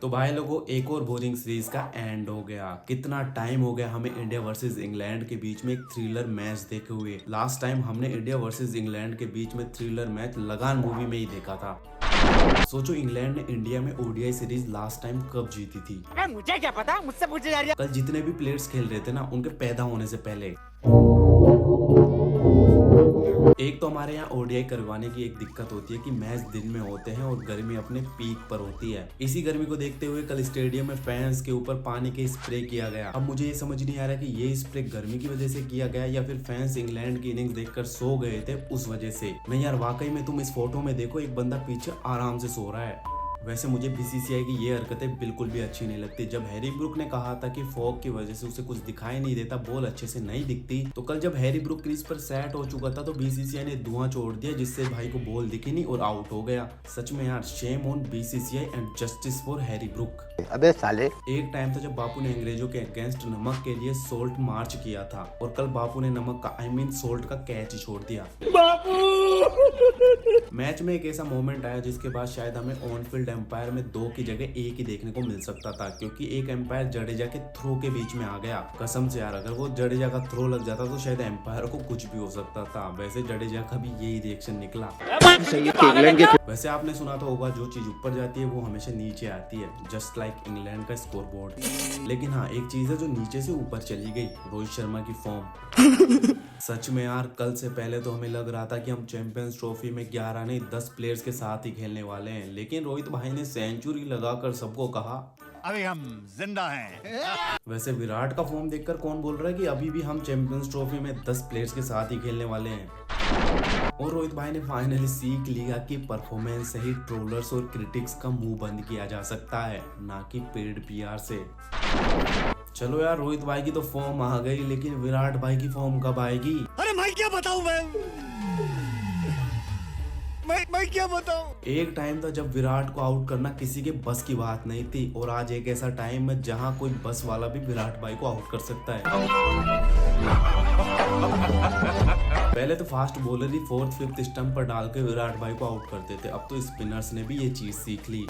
तो भाई लोगों, एक और बोरिंग सीरीज का एंड हो गया। कितना टाइम हो गया हमें इंडिया वर्सेस इंग्लैंड के बीच में एक थ्रिलर मैच देखे हुए। लास्ट टाइम हमने इंडिया वर्सेस इंग्लैंड के बीच में थ्रिलर मैच लगान मूवी में ही देखा था। सोचो इंग्लैंड ने इंडिया में ओडीआई सीरीज लास्ट टाइम कब जीती थी। मुझे क्या पता, मुझसे पूछे जा रही है। कल जितने भी प्लेयर्स खेल रहे थे ना, उनके पैदा होने से पहले। एक तो हमारे यहाँ ओडीआई करवाने की एक दिक्कत होती है कि मैच दिन में होते हैं और गर्मी अपने पीक पर होती है। इसी गर्मी को देखते हुए कल स्टेडियम में फैंस के ऊपर पानी के स्प्रे किया गया। अब मुझे ये समझ नहीं आ रहा कि ये स्प्रे गर्मी की वजह से किया गया या फिर फैंस इंग्लैंड की इनिंग्स देखकर सो गए थे उस वजह से। नहीं यार, वाकई में तुम इस फोटो में देखो, एक बंदा पीछे आराम से सो रहा है। वैसे मुझे बीसीसीआई की ये हरकतें बिल्कुल भी अच्छी नहीं लगती। जब हैरी ब्रुक ने कहा था कि फॉग की वजह से उसे कुछ दिखाई नहीं देता, बॉल अच्छे से नहीं दिखती, तो कल जब हैरी ब्रुक क्रीज पर सेट हो चुका था तो बीसीसीआई ने धुआं छोड़ दिया, जिससे भाई को बॉल दिखी नहीं और आउट हो गया। सच में यार, shame on BCCI and justice for Harry Brook. अबे साले, एक टाइम था जब बापू ने अंग्रेजों के अगेंस्ट नमक के लिए सोल्ट मार्च किया था और कल बापू ने नमक का सोल्ट का कैच ही छोड़ दिया। मैच में एक ऐसा मोमेंट आया जिसके बाद शायद हमें ऑन फील्ड एम्पायर में 2 की जगह 1 ही देखने को मिल सकता था, क्योंकि एक एम्पायर जडेजा के थ्रो के बीच में आ गया। कसम से यार, अगर वो जडेजा का थ्रो लग जाता तो शायद एम्पायर को कुछ भी हो सकता था। वैसे जडेजा का भी यही रिएक्शन निकला। वैसे आपने सुना तो होगा, जो चीज ऊपर जाती है वो हमेशा नीचे आती है, जस्ट लाइक इंग्लैंड का स्कोर बोर्ड। लेकिन हाँ, एक चीज है जो नीचे से ऊपर चली गई, रोहित शर्मा की फॉर्म। सच में यार, कल से पहले तो हमें लग रहा था कि हम चैंपियंस ट्रॉफी में 11 नहीं 10 प्लेयर्स के साथ ही खेलने वाले हैं, लेकिन रोहित भाई ने सेंचुरी लगाकर सबको कहा अभी हम जिंदा हैं। वैसे विराट का फॉर्म देखकर कौन बोल रहा है कि अभी भी हम चैंपियंस ट्रॉफी में 10 प्लेयर्स के साथ ही खेलने वाले हैं। और रोहित भाई ने फाइनली सीख लिया कि परफॉर्मेंस से ही ट्रोलर्स और क्रिटिक्स का मुंह बंद किया जा सकता है, ना कि पेड पीआर से। चलो यार, रोहित भाई की तो फॉर्म आ गई, लेकिन विराट भाई की फॉर्म कब आएगी? अरे मैं क्या बताऊं, मैं क्या बताऊं। एक टाइम था जब विराट को आउट करना किसी के बस की बात नहीं थी, और आज एक ऐसा टाइम है जहां कोई बस वाला भी विराट भाई को आउट कर सकता है। पहले तो फास्ट बॉलर ही 4th 5th स्टंप पर डाल के विराट भाई को आउट करते थे, अब तो स्पिनर्स ने भी ये चीज सीख ली।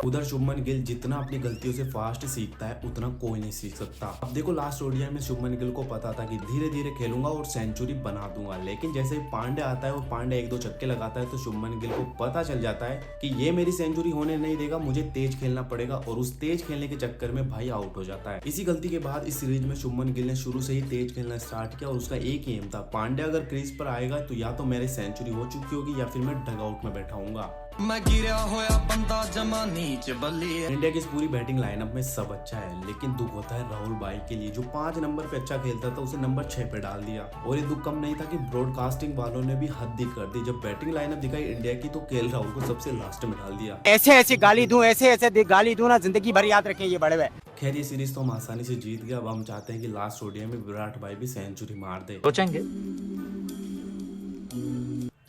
उधर शुभमन गिल जितना अपनी गलतियों से फास्ट सीखता है, उतना कोई नहीं सीख सकता। अब देखो, लास्ट ओडीआई में शुभमन गिल को पता था कि धीरे धीरे खेलूंगा और सेंचुरी बना दूंगा, लेकिन जैसे ही पांडे आता है और पांडे 1-2 छक्के लगाता है तो शुभमन गिल को पता चल जाता है कि ये मेरी सेंचुरी होने नहीं देगा, मुझे तेज खेलना पड़ेगा, और उस तेज खेलने के चक्कर में भाई आउट हो जाता है। इसी गलती के बाद इस सीरीज में शुभमन गिल ने शुरू से ही तेज खेलना स्टार्ट किया और उसका एक ही एम था, पांडे अगर क्रीज पर आएगा तो या तो मेरी सेंचुरी हो चुकी होगी या फिर मैं डगआउट में बैठा हूंगा। मैं गिरा होया बंदा जमा नीच बल्ली। इंडिया की इस पूरी बैटिंग लाइनअप में सब अच्छा है, लेकिन दुख होता है राहुल भाई के लिए, जो 5 नंबर पे अच्छा खेलता था उसे नंबर 6 पे डाल दिया। और ये दुख कम नहीं था कि ब्रॉडकास्टिंग वालों ने भी हद ही कर दी। जब बैटिंग लाइनअप दिखाई इंडिया की तो केएल राहुल को सबसे लास्ट में डाल दिया। ऐसे गाली दूं ना, जिंदगी भर याद रखें ये बड़े हुए। खैर, ये सीरीज तो हम आसानी से जीत गए। अब हम चाहते हैं कि लास्ट ओडीआई में विराट भाई भी सेंचुरी मार दे। सोचेंगे।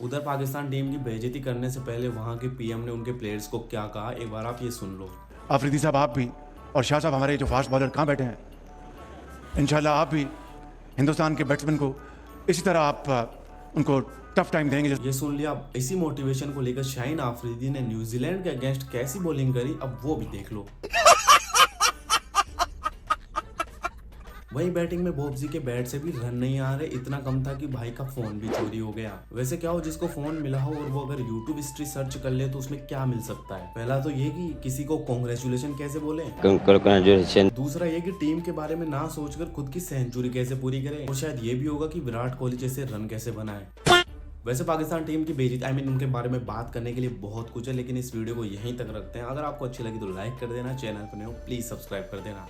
उधर पाकिस्तान टीम की बेइज्जती करने से पहले वहां के पीएम ने उनके प्लेयर्स को क्या कहा, एक बार आप ये सुन लो। अफरीदी साहब, आप भी, और शाह साहब, हमारे जो फास्ट बॉलर कहाँ बैठे हैं, इंशाल्लाह आप भी हिंदुस्तान के बैट्समैन को इसी तरह आप उनको टफ टाइम देंगे। ये सुन लिया। अब इसी मोटिवेशन को लेकर शाहीन आफरीदी ने न्यूजीलैंड के अगेंस्ट कैसी बॉलिंग करी, अब वो भी देख लो। वही बैटिंग में बॉब्जी के बैट से भी रन नहीं आ रहे, इतना कम था कि भाई का फोन भी चोरी हो गया। वैसे क्या हो, जिसको फोन मिला हो और वो अगर यूट्यूब हिस्ट्री सर्च कर ले तो उसमें क्या मिल सकता है? पहला तो ये कि किसी को कांग्रेचुलेशन कैसे बोले, दूसरा ये कि टीम के बारे में ना सोचकर खुद की सेंचुरी कैसे पूरी करे, और शायद ये भी होगा कि विराट कोहली जैसे रन कैसे बनाए। वैसे पाकिस्तान टीम की बेइज्जती उनके बारे में बात करने के लिए बहुत कुछ है, लेकिन इस वीडियो को यहीं तक रखते हैं। अगर आपको अच्छी लगी तो लाइक कर देना, चैनल पर नए हो प्लीज सब्सक्राइब कर देना।